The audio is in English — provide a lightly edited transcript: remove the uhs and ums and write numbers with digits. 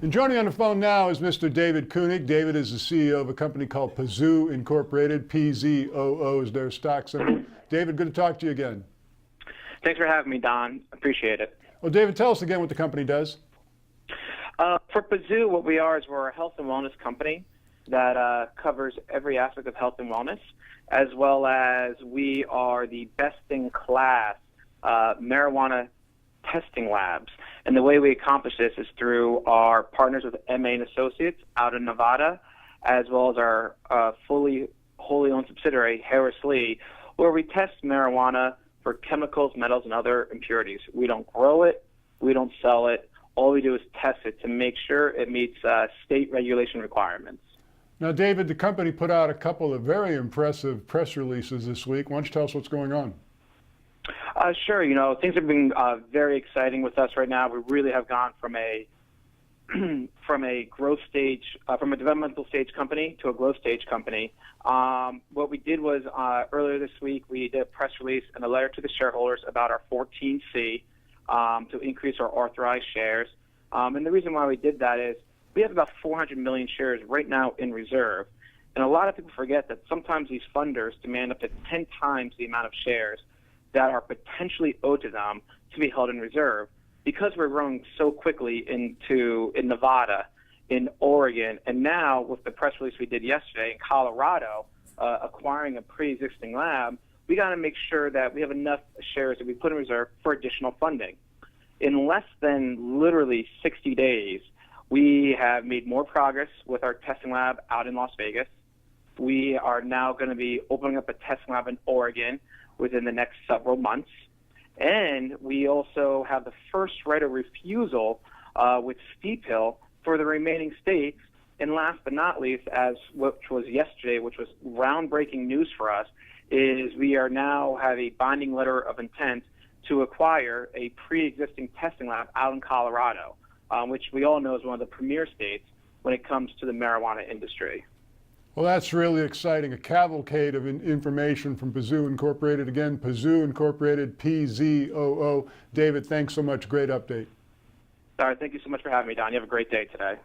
And joining on the phone now is Mr. David Koenig. David is the CEO of a company called Pazoo Incorporated. PZOO is their stock symbol. David, good to talk to you again. Thanks for having me, Don. Appreciate it. Well, David, tell us again what the company does. For Pazoo, what we are is we're a health and wellness company that covers every aspect of health and wellness, as well as we are the best-in-class marijuana testing labs. And the way we accomplish this is through our partners with MA and Associates out in Nevada, as well as our wholly owned subsidiary, Harris Lee, where we test marijuana for chemicals, metals, and other impurities. We don't grow it. We don't sell it. All we do is test it to make sure it meets state regulation requirements. Now, David, the company put out a couple of very impressive press releases this week. Why don't you tell us what's going on? Sure. You know, things have been very exciting with us right now. We really have gone from a growth stage, from a developmental stage company to a growth stage company. What we did was earlier this week, we did a press release and a letter to the shareholders about our 14C to increase our authorized shares. And the reason why we did that is we have about 400 million shares right now in reserve. And a lot of people forget that sometimes these funders demand up to 10 times the amount of shares that are potentially owed to them to be held in reserve. Because we're growing so quickly in Nevada, in Oregon, and now with the press release we did yesterday in Colorado, acquiring a pre-existing lab, we got to make sure that we have enough shares that we put in reserve for additional funding. In less than literally 60 days, we have made more progress with our testing lab out in Las Vegas. We are now going to be opening up a testing lab in Oregon within the next several months. And we also have the first right of refusal with Steep Hill for the remaining states. And last but not least, which was yesterday, which was groundbreaking news for us, is we are now have a binding letter of intent to acquire a pre-existing testing lab out in Colorado, which we all know is one of the premier states when it comes to the marijuana industry. Well, that's really exciting. A cavalcade of information from Pazoo Incorporated. Again, Pazoo Incorporated, PZOO. David, thanks so much. Great update. All right, thank you so much for having me, Don. You have a great day today.